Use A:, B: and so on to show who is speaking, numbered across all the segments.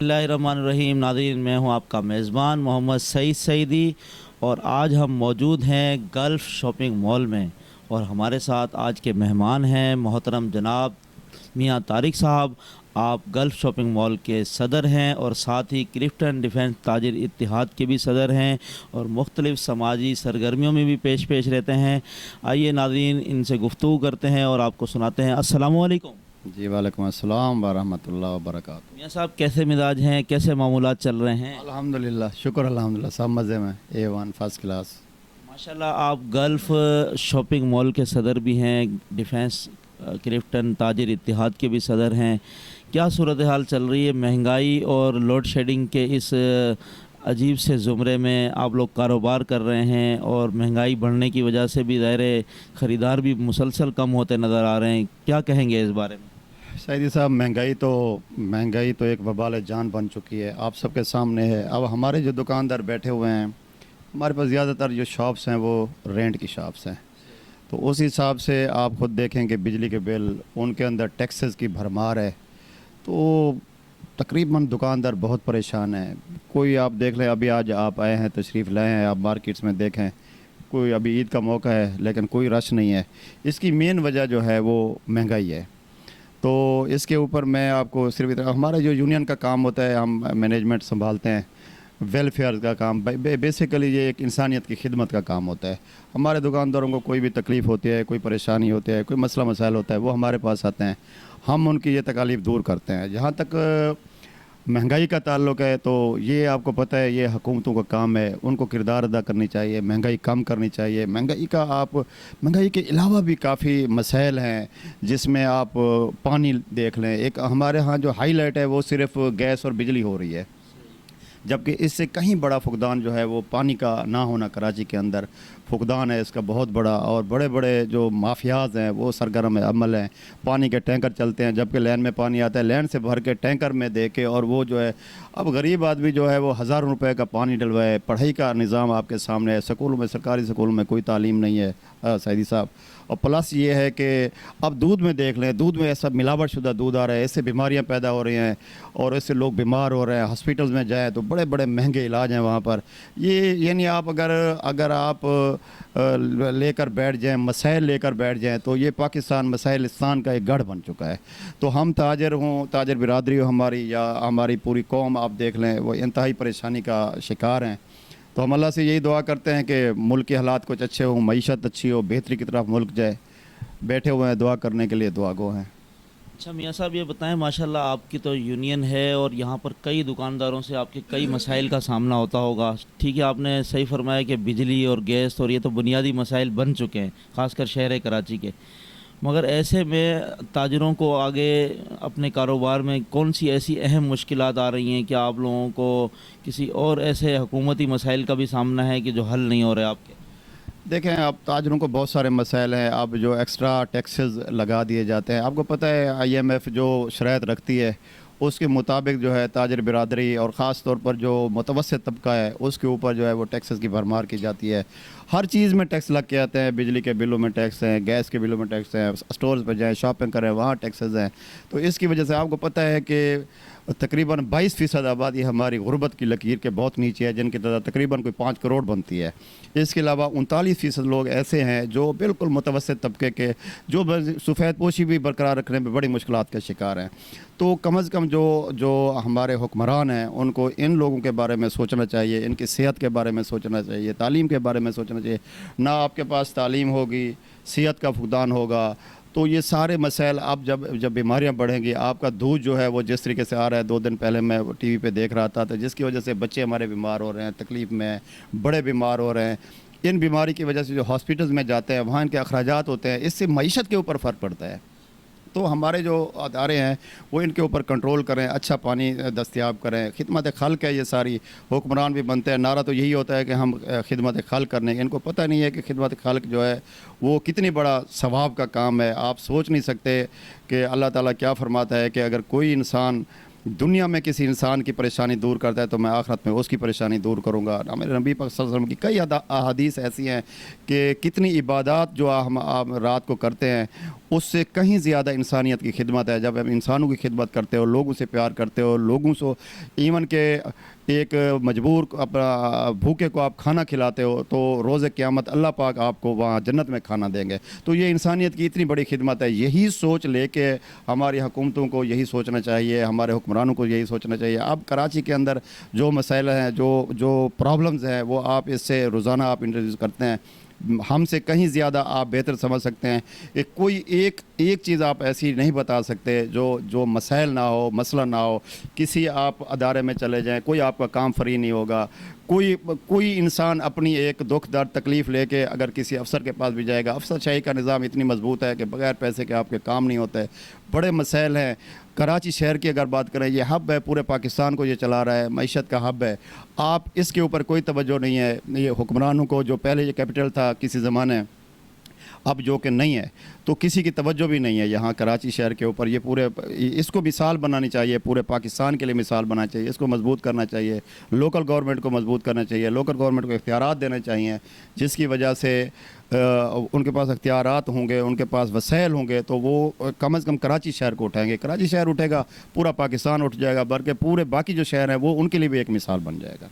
A: اللہ الرحمن الرحیم ناظرین، میں ہوں آپ کا میزبان محمد سعید سعیدی، اور آج ہم موجود ہیں گلف شاپنگ مال میں، اور ہمارے ساتھ آج کے مہمان ہیں محترم جناب میاں طارق صاحب۔ آپ گلف شاپنگ مال کے صدر ہیں اور ساتھ ہی کرفٹن ڈیفنس تاجر اتحاد کے بھی صدر ہیں، اور مختلف سماجی سرگرمیوں میں بھی پیش رہتے ہیں۔ آئیے ناظرین ان سے گفتگو کرتے ہیں اور آپ کو سناتے ہیں۔ السلام علیکم
B: جی وعلیکم السلام ورحمۃ اللہ وبرکاتہ۔
A: میاں صاحب، کیسے مزاج ہیں؟ کیسے معمولات چل رہے ہیں؟
B: الحمدللہ، شکر الحمدللہ، سب مزے میں، A1 فرسٹ کلاس۔
A: ماشاءاللہ، آپ گلف شاپنگ مال کے صدر بھی ہیں، ڈیفنس کرفٹن تاجر اتحاد کے بھی صدر ہیں۔ کیا صورتحال چل رہی ہے؟ مہنگائی اور لوڈ شیڈنگ کے اس عجیب سے زمرے میں آپ لوگ کاروبار کر رہے ہیں، اور مہنگائی بڑھنے کی وجہ سے بھی ظاہر خریدار بھی مسلسل کم ہوتے نظر آ رہے ہیں۔ کیا کہیں گے اس بارے میں؟
B: سعیدی صاحب، مہنگائی تو ایک وبال جان بن چکی ہے، آپ سب کے سامنے ہے۔ اب ہمارے جو دکاندار بیٹھے ہوئے ہیں، ہمارے پاس زیادہ تر جو شاپس ہیں وہ رینٹ کی شاپس ہیں، تو اس حساب سے آپ خود دیکھیں کہ بجلی کے بل، ان کے اندر ٹیکسز کی بھرمار ہے، تو تقریباً دکاندار بہت پریشان ہیں۔ کوئی آپ دیکھ لیں، ابھی آج آپ آئے ہیں، تشریف لائے ہیں، آپ مارکیٹس میں دیکھیں، کوئی ابھی عید کا موقع ہے لیکن کوئی رش نہیں ہے۔ اس کی مین وجہ جو ہے وہ مہنگائی ہے۔ تو اس کے اوپر میں آپ کو صرف ہمارا جو یونین کا کام ہوتا ہے، ہم مینجمنٹ سنبھالتے ہیں، ویلفیئر کا کام، بیسیکلی یہ ایک انسانیت کی خدمت کا کام ہوتا ہے۔ ہمارے دکانداروں کو کوئی بھی تکلیف ہوتی ہے، کوئی پریشانی ہوتی ہے، کوئی مسئلہ مسائل ہوتا ہے، وہ ہمارے پاس آتے ہیں، ہم ان کی یہ تکالیف دور کرتے ہیں۔ جہاں تک مہنگائی کا تعلق ہے، تو یہ آپ کو پتہ ہے، یہ حکومتوں کا کام ہے، ان کو کردار ادا کرنی چاہیے، مہنگائی کم کرنی چاہیے۔ مہنگائی کے علاوہ بھی کافی مسائل ہیں، جس میں آپ پانی دیکھ لیں۔ ایک ہمارے ہاں جو ہائی لائٹ ہے وہ صرف گیس اور بجلی ہو رہی ہے، جبکہ اس سے کہیں بڑا فقدان جو ہے وہ پانی کا نہ ہونا۔ کراچی کے اندر فقدان ہے اس کا بہت بڑا، اور بڑے بڑے جو مافیاز ہیں وہ سرگرم عمل ہیں۔ پانی کے ٹینکر چلتے ہیں، جبکہ لین میں پانی آتا ہے، لین سے بھر کے ٹینکر میں دے کے، اور وہ جو ہے اب غریب آدمی جو ہے وہ ہزاروں روپے کا پانی ڈلوائے۔ پڑھائی کا نظام آپ کے سامنے ہے، سکولوں میں، سرکاری سکولوں میں کوئی تعلیم نہیں ہے سعیدی صاحب۔ اور پلس یہ ہے کہ اب دودھ میں دیکھ لیں، دودھ میں ایسا ملاوٹ شدہ دودھ آ رہا ہے، اس سے بیماریاں پیدا ہو رہی ہیں، اور اس سے لوگ بیمار ہو رہے ہیں۔ ہاسپٹلز میں جائیں تو بڑے بڑے مہنگے علاج ہیں وہاں پر۔ یہ یعنی آپ اگر آپ لے کر بیٹھ جائیں، مسائل لے کر بیٹھ جائیں، تو یہ پاکستان مسائلستان کا ایک گڑھ بن چکا ہے۔ تو ہم تاجر برادری ہو ہماری، یا ہماری پوری قوم آپ دیکھ لیں، وہ انتہائی پریشانی کا شکار ہیں۔ تو ہم اللہ سے یہی دعا کرتے ہیں کہ ملک کے حالات کچھ اچھے ہوں، معیشت اچھی ہو، بہتری کی طرف ملک جائے۔ بیٹھے ہوئے ہیں، دعا کرنے کے لیے دعا گو ہیں۔
A: اچھا میاں صاحب، یہ بتائیں، ماشاءاللہ آپ کی تو یونین ہے، اور یہاں پر کئی دکانداروں سے آپ کے کئی مسائل کا سامنا ہوتا ہوگا۔ ٹھیک ہے، آپ نے صحیح فرمایا کہ بجلی اور گیس اور یہ تو بنیادی مسائل بن چکے ہیں، خاص کر شہر کراچی کے، مگر ایسے میں تاجروں کو آگے اپنے کاروبار میں کون سی ایسی اہم مشکلات آ رہی ہیں کہ آپ لوگوں کو کسی اور ایسے حکومتی مسائل کا بھی سامنا ہے کہ جو حل نہیں ہو رہے آپ کے؟
B: دیکھیں، اب تاجروں کو بہت سارے مسائل ہیں۔ اب جو ایکسٹرا ٹیکسز لگا دیے جاتے ہیں، آپ کو پتہ ہے IMF جو شرائط رکھتی ہے اس کے مطابق جو ہے تاجر برادری، اور خاص طور پر جو متوسط طبقہ ہے، اس کے اوپر جو ہے وہ ٹیکسز کی بھرمار کی جاتی ہے۔ ہر چیز میں ٹیکس لگ کے آتے ہیں، بجلی کے بلوں میں ٹیکس ہیں، گیس کے بلوں میں ٹیکس ہیں، اسٹورز پہ جائیں، شاپنگ کریں، وہاں ٹیکسز ہیں۔ تو اس کی وجہ سے آپ کو پتہ ہے کہ تقریباً 22% آبادی ہماری غربت کی لکیر کے بہت نیچے ہے، جن کی تعداد تقریباً کوئی 5 کروڑ بنتی ہے۔ اس کے علاوہ 39% لوگ ایسے ہیں جو بالکل متوسط طبقے کے، جو سفید پوشی بھی برقرار رکھنے میں بڑی مشکلات کا شکار ہیں۔ تو کم از کم جو ہمارے حکمران ہیں، ان کو ان لوگوں کے بارے میں سوچنا چاہیے، ان کی صحت کے بارے میں سوچنا چاہیے، تعلیم کے بارے میں سوچنا چاہیے۔ نہ آپ کے پاس تعلیم ہوگی، صحت کا فقدان ہوگا، تو یہ سارے مسائل اب جب بیماریاں بڑھیں گی۔ آپ کا دودھ جو ہے وہ جس طریقے سے آ رہا ہے، 2 دن پہلے میں ٹی وی پہ دیکھ رہا تھا، تو جس کی وجہ سے بچے ہمارے بیمار ہو رہے ہیں، تکلیف میں ہیں، بڑے بیمار ہو رہے ہیں۔ ان بیماری کی وجہ سے جو ہاسپٹلز میں جاتے ہیں، وہاں ان کے اخراجات ہوتے ہیں، اس سے معیشت کے اوپر فرق پڑتا ہے۔ تو ہمارے جو ادارے ہیں وہ ان کے اوپر کنٹرول کریں، اچھا پانی دستیاب کریں۔ خدمت خلق ہے یہ ساری، حکمران بھی بنتے ہیں، نعرہ تو یہی ہوتا ہے کہ ہم خدمت خلق کرنے، ان کو پتہ نہیں ہے کہ خدمت خلق جو ہے وہ کتنی بڑا ثواب کا کام ہے۔ آپ سوچ نہیں سکتے کہ اللہ تعالیٰ کیا فرماتا ہے کہ اگر کوئی انسان دنیا میں کسی انسان کی پریشانی دور کرتا ہے تو میں آخرت میں اس کی پریشانی دور کروں گا۔ ہمارے نبی پاک صلی اللہ علیہ وسلم کی کئی احادیث ایسی ہیں کہ کتنی عبادات جو ہم رات کو کرتے ہیں، اس سے کہیں زیادہ انسانیت کی خدمت ہے. جب ہم انسانوں کی خدمت کرتے ہو, لوگوں سے پیار کرتے ہو, لوگوں سے ایون کہ ایک مجبور بھوکے کو آپ کھانا کھلاتے ہو, تو روز قیامت اللہ پاک آپ کو وہاں جنت میں کھانا دیں گے. تو یہ انسانیت کی اتنی بڑی خدمت ہے. یہی سوچ لے کے ہماری حکومتوں کو یہی سوچنا چاہیے, ہمارے حکمرانوں کو یہی سوچنا چاہیے. اب کراچی کے اندر جو مسائل ہیں, جو پرابلمز ہیں, وہ آپ اس سے روزانہ آپ انٹروڈیوس کرتے ہیں. ہم سے کہیں زیادہ آپ بہتر سمجھ سکتے ہیں. کوئی ایک چیز آپ ایسی نہیں بتا سکتے جو مسائل نہ ہو, مسئلہ نہ ہو. کسی آپ ادارے میں چلے جائیں, کوئی آپ کا کام فری نہیں ہوگا. کوئی انسان اپنی ایک دکھ درد تکلیف لے کے اگر کسی افسر کے پاس بھی جائے گا, افسر شاہی کا نظام اتنی مضبوط ہے کہ بغیر پیسے کے آپ کے کام نہیں ہوتے. بڑے مسائل ہیں. کراچی شہر کی اگر بات کریں, یہ ہب ہے, پورے پاکستان کو یہ چلا رہا ہے, معیشت کا ہب ہے. آپ اس کے اوپر کوئی توجہ نہیں ہے. یہ حکمرانوں کو, جو پہلے یہ کیپٹل تھا کسی زمانے, اب جو کہ نہیں ہے, تو کسی کی توجہ بھی نہیں ہے یہاں کراچی شہر کے اوپر. یہ پورے اس کو مثال بنانی چاہیے, پورے پاکستان کے لیے مثال بنانا چاہیے. اس کو مضبوط کرنا چاہیے, لوکل گورنمنٹ کو مضبوط کرنا چاہیے, لوکل گورنمنٹ کو اختیارات دینے چاہیے, جس کی وجہ سے ان کے پاس اختیارات ہوں گے, ان کے پاس وسائل ہوں گے, تو وہ کم از کم کراچی شہر کو اٹھائیں گے. کراچی شہر اٹھے گا, پورا پاکستان اٹھ جائے گا, بلکہ پورے باقی جو شہر ہیں وہ ان کے لیے بھی ایک مثال بن جائے گا.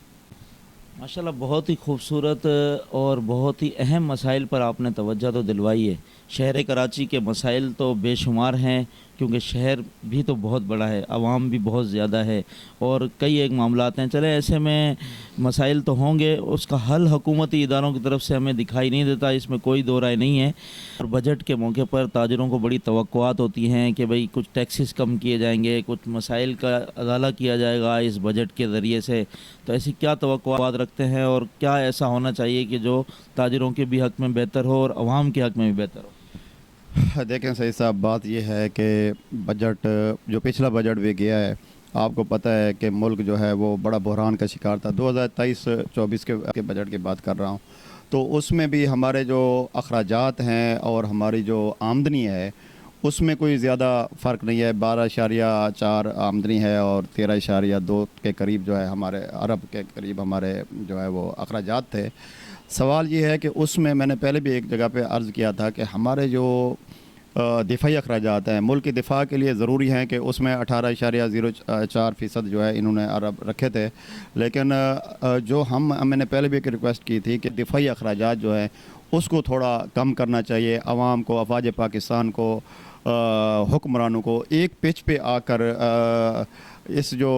A: ماشاءاللہ, بہت ہی خوبصورت اور بہت ہی اہم مسائل پر آپ نے توجہ تو دلوائی ہے. شہر کراچی کے مسائل تو بے شمار ہیں, کیونکہ شہر بھی تو بہت بڑا ہے, عوام بھی بہت زیادہ ہے, اور کئی ایک معاملات ہیں. چلے ایسے میں مسائل تو ہوں گے, اس کا حل حکومتی اداروں کی طرف سے ہمیں دکھائی نہیں دیتا, اس میں کوئی دو رائے نہیں ہے. اور بجٹ کے موقع پر تاجروں کو بڑی توقعات ہوتی ہیں کہ بھئی کچھ ٹیکسز کم کیے جائیں گے, کچھ مسائل کا ازالہ کیا جائے گا اس بجٹ کے ذریعے سے. تو ایسی کیا توقعات رکھتے ہیں, اور کیا ایسا ہونا چاہیے کہ جو تاجروں کے بھی حق میں بہتر ہو اور عوام کے حق میں بھی بہتر ہو؟
B: دیکھیں سعید صاحب, بات یہ ہے کہ بجٹ, جو پچھلا بجٹ بھی گیا ہے, آپ کو پتہ ہے کہ ملک جو ہے وہ بڑا بحران کا شکار تھا. 2023-24 کے بجٹ کی بات کر رہا ہوں. تو اس میں بھی ہمارے جو اخراجات ہیں اور ہماری جو آمدنی ہے, اس میں کوئی زیادہ فرق نہیں ہے. 12.4 آمدنی ہے اور 13.2 کے قریب جو ہے ہمارے ارب کے قریب ہمارے جو ہے وہ اخراجات تھے. سوال یہ ہے کہ اس میں نے پہلے بھی ایک جگہ پہ عرض کیا تھا کہ ہمارے جو دفاعی اخراجات ہیں, ملک کی دفاع کے لیے ضروری ہیں کہ اس میں 18.04% جو ہے انہوں نے ارب رکھے تھے. لیکن جو میں نے پہلے بھی ایک ریکویسٹ کی تھی کہ دفاعی اخراجات جو ہیں اس کو تھوڑا کم کرنا چاہیے. عوام کو, افواج پاکستان کو, حکمرانوں کو ایک پچ پہ آ کر اس جو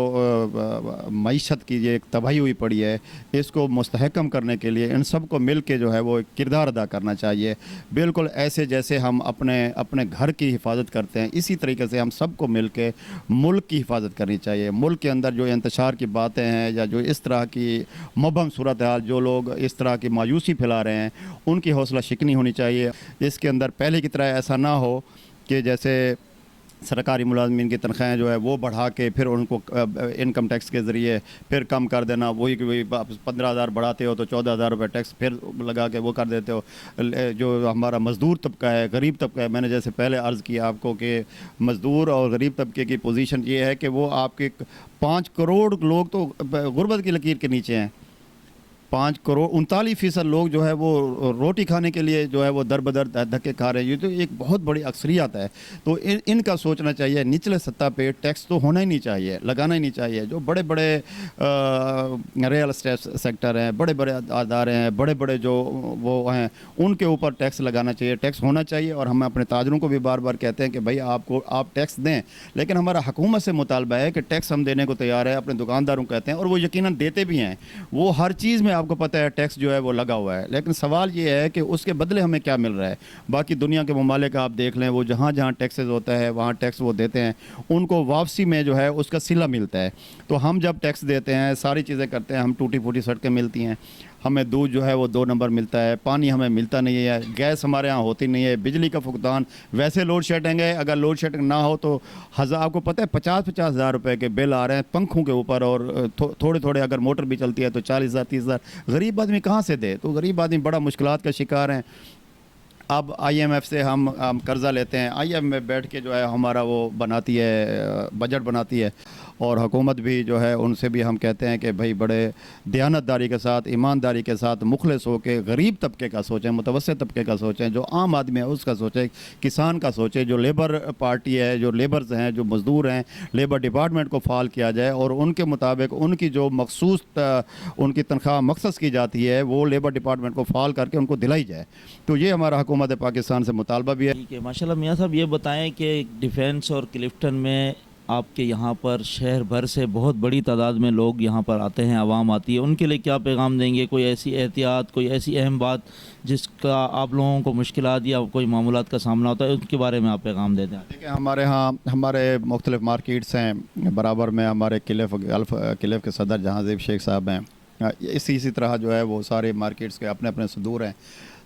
B: معیشت کی یہ ایک تباہی ہوئی پڑی ہے, اس کو مستحکم کرنے کے لیے ان سب کو مل کے جو ہے وہ ایک کردار ادا کرنا چاہیے. بالکل ایسے جیسے ہم اپنے گھر کی حفاظت کرتے ہیں, اسی طریقے سے ہم سب کو مل کے ملک کی حفاظت کرنی چاہیے. ملک کے اندر جو انتشار کی باتیں ہیں یا جو اس طرح کی مبہم صورتحال, جو لوگ اس طرح کی مایوسی پھیلا رہے ہیں, ان کی حوصلہ شکنی ہونی چاہیے. اس کے اندر پہلے کی طرح ایسا نہ ہو کہ جیسے سرکاری ملازمین کی تنخواہیں جو ہے وہ بڑھا کے پھر ان کو انکم ٹیکس کے ذریعے پھر کم کر دینا. وہی کہ وہی 15,000 بڑھاتے ہو تو 14,000 روپے ٹیکس پھر لگا کے وہ کر دیتے ہو. جو ہمارا مزدور طبقہ ہے, غریب طبقہ ہے, میں نے جیسے پہلے عرض کیا آپ کو کہ مزدور اور غریب طبقے کی پوزیشن یہ ہے کہ وہ آپ کے 5 کروڑ لوگ تو غربت کی لکیر کے نیچے ہیں. 5 کروڑ 39% لوگ جو ہے وہ روٹی کھانے کے لیے جو ہے وہ در بدر دھکے کھا رہے ہیں. یہ تو ایک بہت بڑی اکثریت ہے. تو ان کا سوچنا چاہیے. نچلے سطح پہ ٹیکس تو ہونا ہی نہیں چاہیے, لگانا ہی نہیں چاہیے. جو بڑے بڑے ریئل اسٹیٹ سیکٹر ہیں, بڑے بڑے ادارے ہیں, بڑے بڑے جو وہ ہیں, ان کے اوپر ٹیکس لگانا چاہیے, ٹیکس ہونا چاہیے. اور ہم اپنے تاجروں کو بھی بار بار کہتے ہیں کہ بھائی آپ ٹیکس دیں, لیکن ہمارا حکومت سے مطالبہ ہے کہ ٹیکس ہم دینے کو تیار ہے. اپنے دکانداروں کو کہتے ہیں اور وہ یقیناً دیتے بھی ہیں. وہ ہر چیز میں آپ کو پتہ ہے ٹیکس جو ہے وہ لگا ہوا ہے, لیکن سوال یہ ہے کہ اس کے بدلے ہمیں کیا مل رہا ہے. باقی دنیا کے ممالک آپ دیکھ لیں, وہ جہاں جہاں ٹیکسز ہوتا ہے وہاں ٹیکس وہ دیتے ہیں, ان کو واپسی میں جو ہے اس کا صلہ ملتا ہے. تو ہم جب ٹیکس دیتے ہیں, ساری چیزیں کرتے ہیں, ہم ٹوٹی پھوٹی سڑکیں ملتی ہیں, ہمیں دودھ جو ہے وہ 2 نمبر ملتا ہے, پانی ہمیں ملتا نہیں ہے, گیس ہمارے ہاں ہوتی نہیں ہے, بجلی کا فقدان. ویسے لوڈ شیڈنگ ہے, اگر لوڈ شیڈنگ نہ ہو تو آپ کو پتہ ہے 50-50 ہزار روپے کے بل آ رہے ہیں پنکھوں کے اوپر, اور تھوڑے تھوڑے اگر موٹر بھی چلتی ہے تو 40,000-30,000. غریب آدمی کہاں سے دے؟ تو غریب آدمی بڑا مشکلات کا شکار ہیں. اب IMF سے ہم قرضہ لیتے ہیں, IMF میں بیٹھ کے جو ہے ہمارا وہ بناتی ہے, بجٹ بناتی ہے, اور حکومت بھی جو ہے ان سے بھی ہم کہتے ہیں کہ بھائی بڑے دیانتداری کے ساتھ ایمانداری کے ساتھ مخلص ہو کے غریب طبقے کا سوچیں, متوسط طبقے کا سوچیں, جو عام آدمی ہے اس کا سوچیں, کسان کا سوچیں, جو لیبر پارٹی ہے, جو لیبرز ہیں, جو مزدور ہیں, لیبر ڈپارٹمنٹ کو فعال کیا جائے اور ان کے مطابق ان کی جو مخصوص ان کی تنخواہ مخصص کی جاتی ہے وہ لیبر ڈپارٹمنٹ کو فعال کر کے ان کو دلائی جائے. تو یہ ہمارا حکومت پاکستان سے مطالبہ بھی ہے.
A: ٹھیک ہے, ماشاء اللہ. میاں صاحب یہ بتائیں کہ ڈیفینس اور کلفٹن میں آپ کے یہاں پر شہر بھر سے بہت بڑی تعداد میں لوگ یہاں پر آتے ہیں, عوام آتی ہے, ان کے لیے کیا پیغام دیں گے؟ کوئی ایسی احتیاط, کوئی ایسی اہم بات جس کا آپ لوگوں کو مشکلات یا کوئی معاملات کا سامنا ہوتا ہے, ان کے بارے میں آپ پیغام دیتے ہیں؟
B: دیکھیں ہمارے ہاں ہمارے مختلف مارکیٹس ہیں, برابر میں ہمارے کلف کے صدر جہانزیب شیخ صاحب ہیں, اسی طرح جو ہے وہ سارے مارکیٹس کے اپنے اپنے صدور ہیں.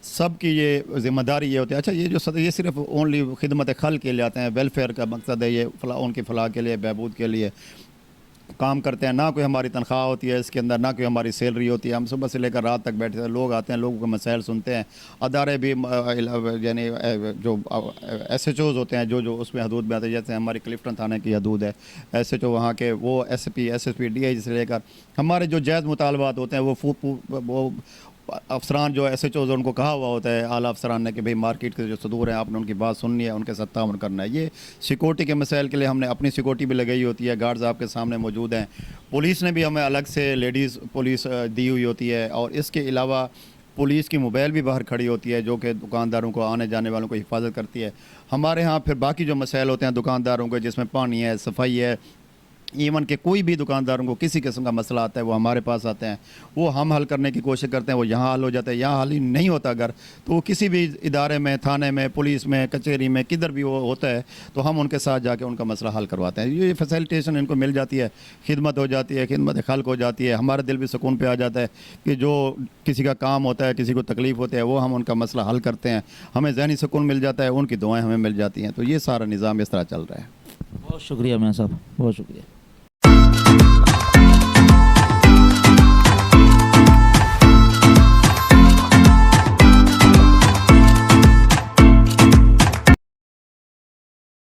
B: سب کی یہ ذمہ داری یہ ہوتی ہے. اچھا یہ جو صدر یہ صرف اونلی خدمت خلق کے لیے آتے ہیں, ویلفیئر کا مقصد ہے, یہ ان کی فلاح کے لیے, بہبود کے لیے کام کرتے ہیں. نہ کوئی ہماری تنخواہ ہوتی ہے اس کے اندر, نہ کوئی ہماری سیلری ہوتی ہے. ہم صبح سے لے کر رات تک بیٹھے ہیں, لوگ آتے ہیں, لوگوں کے مسائل سنتے ہیں. ادارے بھی یعنی جو ایس ایچ اوز ہوتے ہیں جو اس میں حدود میں آتے ہیں, جیسے ہماری کلفٹن تھانے کی حدود ہے, ایس ایچ او وہاں کے, وہ S S P D I سے لے کر ہمارے جو جائز مطالبات ہوتے ہیں وہ افسران جو ایس ایچ اوز ان کو کہا ہوا ہوتا ہے اعلیٰ افسران نے کہ بھئی مارکیٹ کے جو صدور ہیں آپ نے ان کی بات سننی ہے, ان کے ساتھ تعاون کرنا ہے. یہ سیکورٹی کے مسائل کے لیے ہم نے اپنی سیکورٹی بھی لگائی ہوتی ہے, گارڈز آپ کے سامنے موجود ہیں. پولیس نے بھی ہمیں الگ سے لیڈیز پولیس دی ہوئی ہوتی ہے, اور اس کے علاوہ پولیس کی موبائل بھی باہر کھڑی ہوتی ہے جو کہ دکانداروں کو, آنے جانے والوں کو حفاظت کرتی ہے. ہمارے ہاں پھر باقی جو مسائل ہوتے ہیں دکانداروں کے, جس میں پانی ہے, صفائی ہے, ایون کہ کوئی بھی دکانداروں کو کسی قسم کا مسئلہ آتا ہے وہ ہمارے پاس آتے ہیں, وہ ہم حل کرنے کی کوشش کرتے ہیں. وہ یہاں حل ہو جاتا ہے, یہاں حل ہی نہیں ہوتا اگر تو وہ کسی بھی ادارے میں, تھانے میں, پولیس میں, کچہری میں, کدھر بھی وہ ہوتا ہے تو ہم ان کے ساتھ جا کے ان کا مسئلہ حل کرواتے ہیں. یہ فیسیلیٹیشن ان کو مل جاتی ہے, خدمت ہو جاتی ہے, خدمت خلق ہو جاتی ہے. ہمارا دل بھی سکون پہ آ جاتا ہے کہ جو کسی کا کام ہوتا ہے, کسی کو تکلیف ہوتی ہے, وہ ہم ان کا مسئلہ حل کرتے ہیں. ہمیں ذہنی سکون مل جاتا ہے, ان کی دعائیں ہمیں مل جاتی ہیں. تو یہ سارا نظام اس طرح چل رہا ہے.
A: بہت شکریہ میاں صاحب, بہت شکریہ.